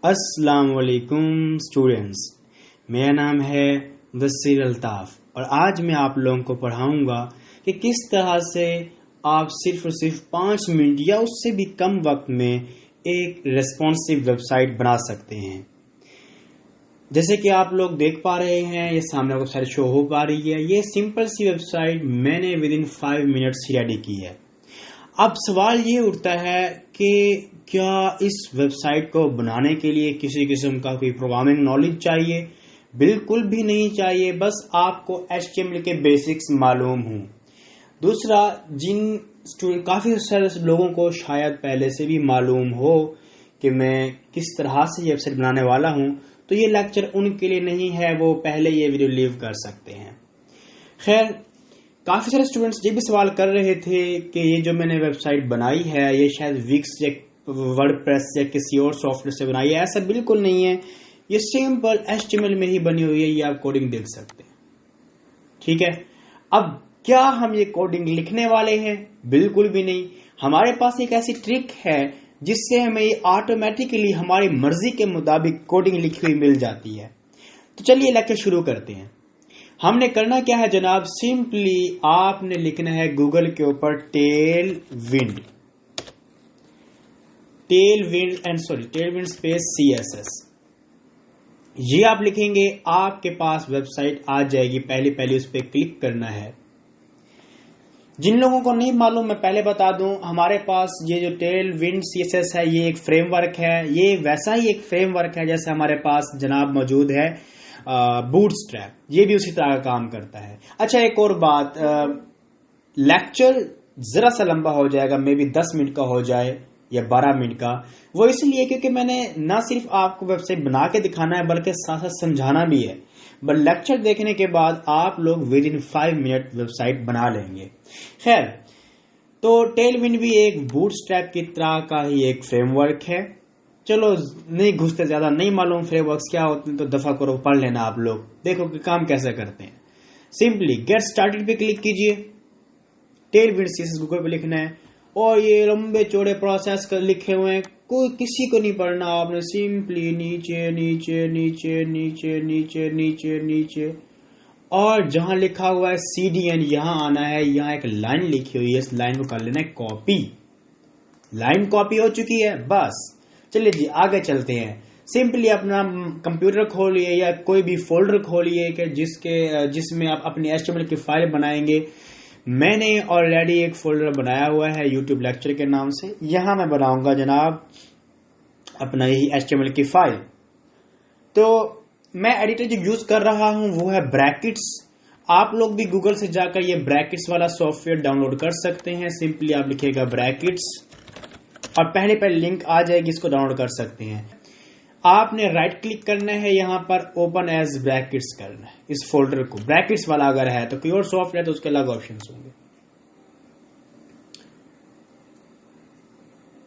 अस्सलाम वालेकुम स्टूडेंट्स, मेरा नाम है मुदस्सिर अल्ताफ और आज मैं आप लोगों को पढ़ाऊंगा कि किस तरह से आप सिर्फ और सिर्फ 5 मिनट या उससे भी कम वक्त में एक रेस्पॉन्सिव वेबसाइट बना सकते हैं। जैसे कि आप लोग देख पा रहे हैं, ये सामने वेबसाइट शो हो पा रही है। ये सिंपल सी वेबसाइट मैंने विद इन 5 मिनट्स रेडी की है। अब सवाल ये उठता है कि क्या इस वेबसाइट को बनाने के लिए किसी किस्म का कोई प्रोग्रामिंग नॉलेज चाहिए? बिल्कुल भी नहीं चाहिए, बस आपको HTML के बेसिक्स मालूम हों। दूसरा, काफ़ी सारे लोगों को शायद पहले से भी मालूम हो कि मैं किस तरह से ये वेबसाइट बनाने वाला हूं, तो ये लेक्चर उनके लिए नहीं है, वो पहले ये वीडियो लीव कर सकते हैं। खैर, काफ़ी सारे स्टूडेंट्स ये भी सवाल कर रहे थे कि ये जो मैंने वेबसाइट बनाई है ये शायद विक्स या वर्डप्रेस या किसी और सॉफ्टवेयर से बनाई है। ऐसा बिल्कुल नहीं है, ये सिंपल HTML में ही बनी हुई है। ये आप कोडिंग देख सकते हैं, ठीक है। अब क्या हम ये कोडिंग लिखने वाले हैं? बिल्कुल भी नहीं। हमारे पास एक ऐसी ट्रिक है जिससे हमें ये ऑटोमेटिकली हमारी मर्जी के मुताबिक कोडिंग लिखी हुई मिल जाती है। तो चलिए लेक्चर शुरू करते हैं। हमने करना क्या है जनाब, सिंपली आपने लिखना है गूगल के ऊपर टेलविंड स्पेस CSS। ये आप लिखेंगे, आपके पास वेबसाइट आ जाएगी। पहले उस पर क्लिक करना है। जिन लोगों को नहीं मालूम, मैं पहले बता दूं, हमारे पास ये जो टेलविंड CSS है ये एक फ्रेमवर्क है। ये वैसा ही एक फ्रेमवर्क है जैसे हमारे पास जनाब मौजूद है बूटस्ट्रैप। ये भी उसी तरह का काम करता है। अच्छा, एक और बात, लेक्चर जरा सा लंबा हो जाएगा, मे बी 10 मिनट का हो जाए या 12 मिनट का। वो इसलिए क्योंकि मैंने ना सिर्फ आपको वेबसाइट बना के दिखाना है बल्कि साथ साथ समझाना भी है। बट लेक्चर देखने के बाद आप लोग विद इन 5 मिनट वेबसाइट बना लेंगे। खैर, तो टेलविंड भी एक बूटस्ट्रैप की तरह का ही एक फ्रेमवर्क है। चलो नहीं घुसते, ज्यादा नहीं मालूम फ्रेमवर्क्स क्या होते हैं तो दफा करो, पढ़ लेना आप लोग, देखो कि काम कैसे करते हैं। सिंपली गेट स्टार्टेड पे क्लिक कीजिए। टेलविंड CSS गूगल पे लिखना है और ये लंबे चौड़े प्रोसेस कर लिखे हुए हैं, कोई किसी को नहीं पढ़ना। आपने सिंपली नीचे नीचे नीचे नीचे नीचे नीचे नीचे और जहां लिखा हुआ है CDN यहां आना है। यहां एक लाइन लिखी हुई है, इस लाइन को कर लेना है कॉपी। लाइन कॉपी हो चुकी है, बस चलिए जी आगे चलते हैं। सिंपली अपना कंप्यूटर खोलिए या कोई भी फोल्डर खोलिए कि जिसमें आप अपनी HTML की फाइल बनाएंगे। मैंने ऑलरेडी एक फोल्डर बनाया हुआ है YouTube लेक्चर के नाम से। यहां मैं बनाऊंगा जनाब अपना यही HTML की फाइल। तो मैं एडिटर जो यूज कर रहा हूं वो है ब्रैकेट्स। आप लोग भी गूगल से जाकर ये ब्रैकेट्स वाला सॉफ्टवेयर डाउनलोड कर सकते हैं। सिंपली आप लिखिएगा ब्रैकेट्स और पहले लिंक आ जाएगी, इसको डाउनलोड कर सकते हैं। आपने राइट क्लिक करना है, यहां पर ओपन एज ब्रैकेट्स करना है इस फोल्डर को। ब्रैकेट्स वाला अगर है तो कोई और सॉफ्टवेयर है तो उसके अलग ऑप्शंस होंगे।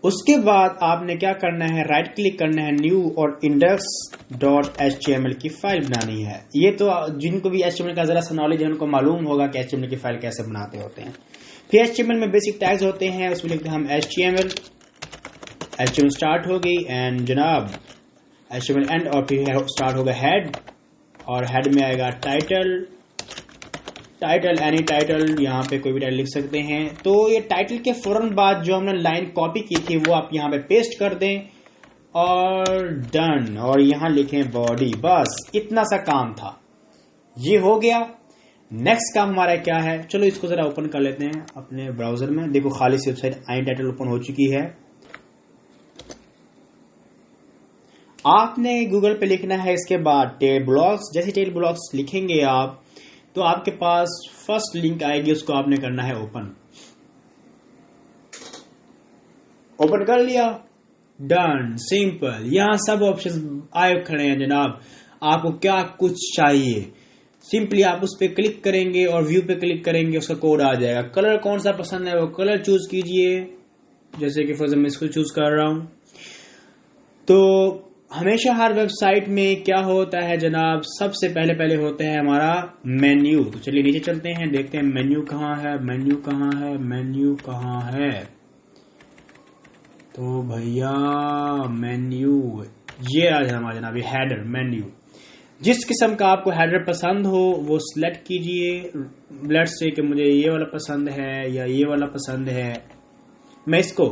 उसके बाद आपने क्या करना है, राइट क्लिक करना है, न्यू और index.html की फाइल बनानी है। ये तो जिनको भी HTML का जरा सा नॉलेज है उनको मालूम होगा कि HTML की फाइल कैसे बनाते होते हैं। फिर HTML में बेसिक टैग्स होते हैं, उसमें लिखते हैं हम HTML स्टार्ट हो गई एंड जनाब HTML एंड, और फिर स्टार्ट होगा हेड और हेड में आएगा टाइटल एनी टाइटल, यहाँ पे कोई भी टाइटल लिख सकते हैं। तो ये टाइटल के फौरन बाद जो हमने लाइन कॉपी की थी वो आप यहाँ पे पेस्ट कर दें और डन, और यहाँ लिखें बॉडी। बस इतना सा काम था, ये हो गया। नेक्स्ट काम हमारा क्या है, चलो इसको जरा ओपन कर लेते हैं अपने ब्राउजर में। देखो खाली सी वेबसाइट आई टाइटल ओपन हो चुकी है। आपने गूगल पे लिखना है इसके बाद टेल ब्लॉक्स। जैसे टेल ब्लॉक्स लिखेंगे आप तो आपके पास फर्स्ट लिंक आएगी, उसको आपने करना है ओपन कर लिया, डन, सिंपल। यहां सब ऑप्शन आए खड़े हैं जनाब, आपको क्या कुछ चाहिए। सिंपली आप उस पर क्लिक करेंगे और व्यू पे क्लिक करेंगे, उसका कोड आ जाएगा। कलर कौन सा पसंद है वो कलर चूज कीजिए, जैसे कि फॉर एग्जांपल मैं इसको चूज कर रहा हूं। तो हमेशा हर वेबसाइट में क्या होता है जनाब, सबसे पहले होता है हमारा मेन्यू। तो चलिए नीचे चलते हैं, देखते हैं मेन्यू कहाँ है। तो भैया मेन्यू ये आ हमारा जनाब हेडर मेन्यू। जिस किस्म का आपको हेडर पसंद हो वो सिलेक्ट कीजिए। लेट्स से कि मुझे ये वाला पसंद है या ये वाला पसंद है। मैं इसको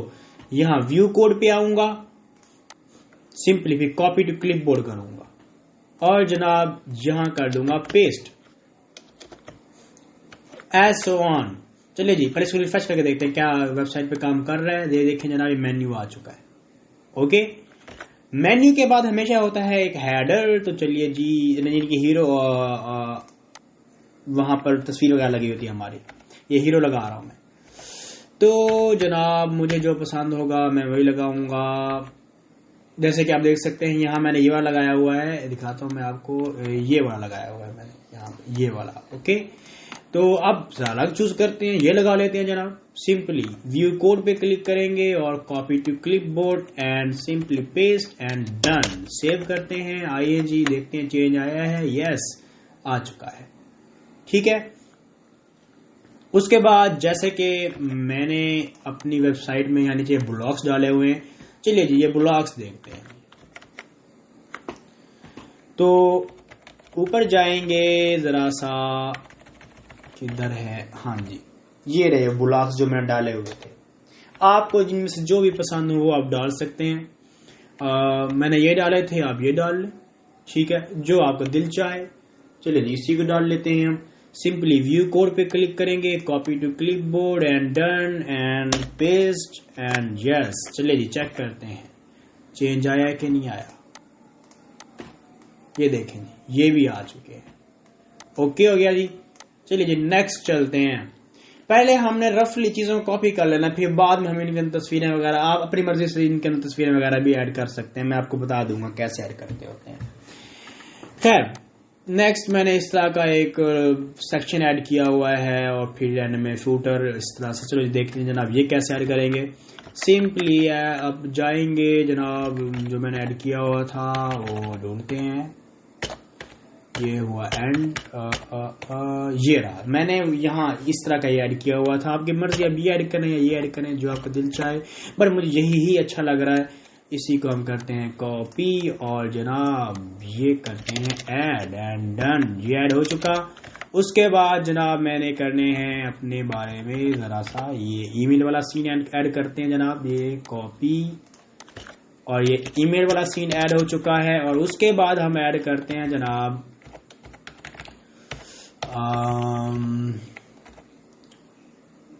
यहां व्यू कोड पे आऊंगा, सिंपली फिर कॉपी टू क्लिपबोर्ड करूंगा और जनाब यहां कर दूंगा पेस्ट एज सो ऑन। चलिए जी, पहले इसको रिफ्रेश करके देखते हैं क्या वेबसाइट पे काम कर रहा है। ये देखें जनाब ये मेन्यू आ चुका है। ओके, मेन्यू के बाद हमेशा होता है एक हेडर। तो चलिए जी, इनकी हीरो वहां पर तस्वीर वगैरह लगी होती है हमारी, ये हीरो लगा रहा हूं मैं। तो जनाब मुझे जो पसंद होगा मैं वही लगाऊंगा। जैसे कि आप देख सकते हैं यहाँ मैंने ये वाला लगाया हुआ है, दिखाता हूँ मैं आपको। ये वाला लगाया हुआ है मैंने यहाँ, ये वाला। ओके, तो अब अलग चूज करते हैं, ये लगा लेते हैं जनाब। सिंपली व्यू कोड पे क्लिक करेंगे और copy to clipboard and simply paste and done. Save करते हैं। आइए जी देखते हैं चेंज आया है। यस, आ चुका है। ठीक है, उसके बाद जैसे कि मैंने अपनी वेबसाइट में यहाँ नीचे ब्लॉग्स डाले हुए हैं, चलिए जी ये ब्लॉग्स देखते हैं। तो ऊपर जाएंगे जरा सा, किधर है, हाँ जी ये रहे ब्लॉग्स जो मैंने डाले हुए थे। आपको जिनमें से जो भी पसंद हो वो आप डाल सकते हैं। मैंने ये डाले थे, आप ये डाल लें। ठीक है, जो आपका दिल चाहे। चलिए जी इसी को डाल लेते हैं हम। सिंपली व्यू कोड पे क्लिक करेंगे, copy to clipboard and done and paste and yes. चलिए जी चेक करते हैं चेंज आया कि नहीं आया। ये देखें ये भी आ चुके हैं। ओके हो गया जी। चलिए जी नेक्स्ट चलते हैं। पहले हमने रफली चीजों को कॉपी कर लेना, फिर बाद में हम इनके अंदर तस्वीरें वगैरह, आप अपनी मर्जी से इनके अंदर तस्वीरें वगैरह भी ऐड कर सकते हैं। मैं आपको बता दूंगा कैसे ऐड करते होते हैं। खैर नेक्स्ट मैंने इस तरह का एक सेक्शन ऐड किया हुआ है और फिर एंड में फूटर इस तरह से। चलो देखते हैं जनाब ये कैसे ऐड करेंगे। सिंपली अब जाएंगे जनाब, जो मैंने ऐड किया हुआ था वो ढूंढते हैं। ये हुआ एंड ये रहा, मैंने यहाँ इस तरह का ये ऐड किया हुआ था। आपकी मर्जी अब ये ऐड करें या ये ऐड करें, जो आपका दिल चाहे, पर मुझे यही ही अच्छा लग रहा है। इसी को हम करते हैं कॉपी और जनाब ये करते हैं ऐड एंड डन। ये ऐड हो चुका। उसके बाद जनाब मैंने करने हैं अपने बारे में जरा सा, ये ईमेल वाला सीन ऐड करते हैं जनाब। ये कॉपी और ये ईमेल वाला सीन ऐड हो चुका है। और उसके बाद हम ऐड करते हैं जनाब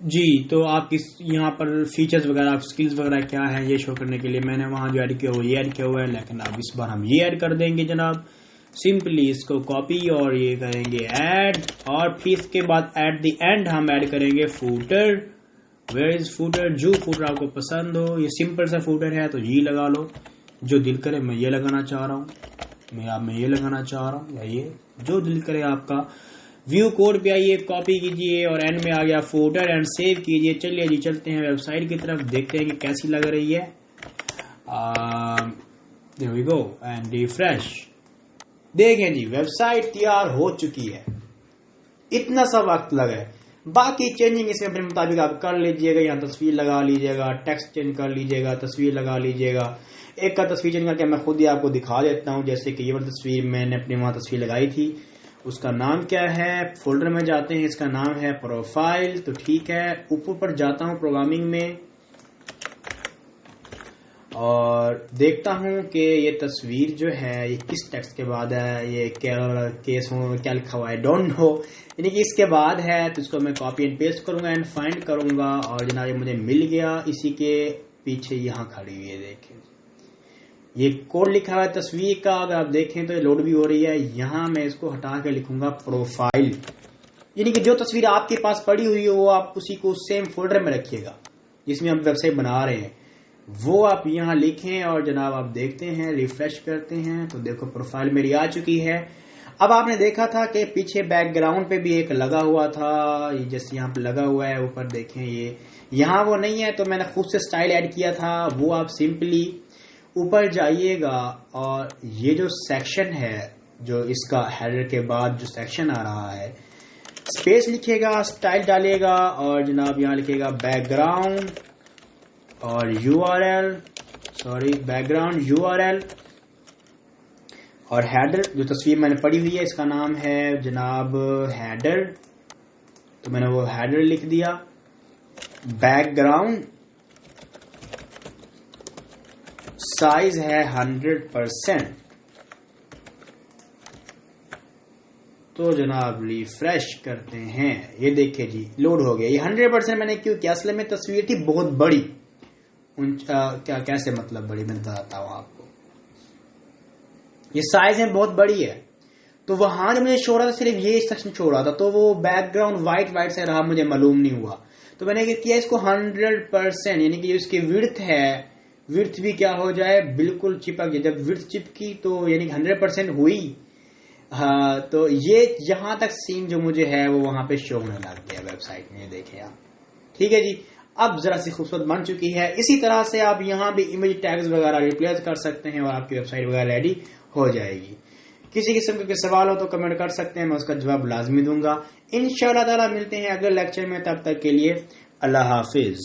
जी, तो आप यहाँ पर फीचर्स वगैरह स्किल्स वगैरह क्या है ये शो करने के लिए मैंने वहां जो ऐड किया वो ये ऐड किया हुआ है। लेकिन अब इस बार हम ये ऐड कर देंगे जनाब। सिंपली इसको कॉपी और ये करेंगे ऐड, और फिर इसके बाद एट द एंड हम ऐड करेंगे फूटर। वेयर इज फूटर, जो फूटर आपको पसंद हो। ये सिंपल सा फूटर है तो ये लगा लो, जो दिल करे। मैं ये लगाना चाह रहा हूँ, मैं ये लगाना चाह रहा हूँ, या ये जो दिल करे आपका। व्यू कोड पे आइए, कॉपी कीजिए और एंड में आ गया फूटर एंड सेव कीजिए। चलिए जी चलते हैं वेबसाइट की तरफ, देखते हैं कि कैसी लग रही है। There we go and refresh. देखें जी वेबसाइट तैयार हो चुकी है। इतना सा वक्त लगा है, बाकी चेंजिंग इसके अपने मुताबिक आप कर लीजिएगा। यहाँ तस्वीर लगा लीजिएगा, टेक्स्ट चेंज कर लीजिएगा, तस्वीर लगा लीजिएगा। एक का तस्वीर चेंज करके मैं खुद ही आपको दिखा देता हूँ। जैसे कि ये वाली तस्वीर मैंने अपनी वहां तस्वीर लगाई थी, उसका नाम क्या है, फोल्डर में जाते हैं, इसका नाम है प्रोफाइल। तो ठीक है, ऊपर पर जाता हूं प्रोग्रामिंग में और देखता हूं कि ये तस्वीर जो है ये किस टेक्स्ट के बाद है। ये क्या लिखा हुआ है, डोंट नो, यानी कि इसके बाद है। तो इसको मैं कॉपी एंड पेस्ट करूंगा एंड फाइंड करूंगा और जनाब ये मुझे मिल गया। इसी के पीछे यहाँ खड़ी हुई है, देखें ये कोड लिखा हुआ है तस्वीर का। अगर आप देखें तो ये लोड भी हो रही है। यहां मैं इसको हटा के लिखूंगा प्रोफाइल, यानी कि जो तस्वीर आपके पास पड़ी हुई है वो आप उसी को सेम फोल्डर में रखिएगा जिसमें आप वेबसाइट बना रहे हैं, वो आप यहां लिखें। और जनाब आप देखते हैं, रिफ्रेश करते हैं तो देखो प्रोफाइल मेरी आ चुकी है। अब आपने देखा था कि पीछे बैकग्राउंड पे भी एक लगा हुआ था, ये जैसे यहाँ पे लगा हुआ है ऊपर, देखें ये यहाँ वो नहीं है। तो मैंने खुद से स्टाइल ऐड किया था, वो आप सिंपली ऊपर जाइएगा और ये जो सेक्शन है, जो इसका हेडर के बाद जो सेक्शन आ रहा है, स्पेस लिखिएगा, स्टाइल डालिएगा और जनाब यहाँ लिखिएगा बैकग्राउंड और URL, बैकग्राउंड URL और हेडर जो तस्वीर मैंने पड़ी हुई है इसका नाम है जनाब हेडर, तो मैंने वो हेडर लिख दिया। बैकग्राउंड साइज है 100%। तो जनाब रिफ्रेश करते हैं, ये देखिए जी लोड हो गया। ये 100% मैंने क्यों किया, असल में तस्वीर थी बहुत बड़ी। क्या कैसे मतलब बड़ी, मैं बताता हूं आपको। ये साइज है बहुत बड़ी है, तो वहां जब मुझे शो रहा था सिर्फ ये सेक्शन शो रहा था, तो वो बैकग्राउंड वाइट से रहा, मुझे मालूम नहीं हुआ। तो मैंने क्या किया, इसको 100% यानी कि इसकी विड्थ है, विड्थ भी क्या हो जाए बिल्कुल चिपक जाए। जब विड्थ चिपकी तो यानी 100% हुई। हाँ, तो ये यहां तक सीन जो मुझे है वो वहां पे शो होने लग गया वेबसाइट में, ये देखें आप। ठीक है जी, अब जरा सी खूबसूरत बन चुकी है। इसी तरह से आप यहाँ भी इमेज टैग्स वगैरह रिप्लेस कर सकते हैं और आपकी वेबसाइट वगैरह रेडी हो जाएगी। किसी किस्म के सवाल हो तो कमेंट कर सकते हैं, मैं उसका जवाब लाजमी दूंगा। इंशाअल्लाह ताला मिलते हैं अगले लेक्चर में, तब तक के लिए अल्लाह हाफिज।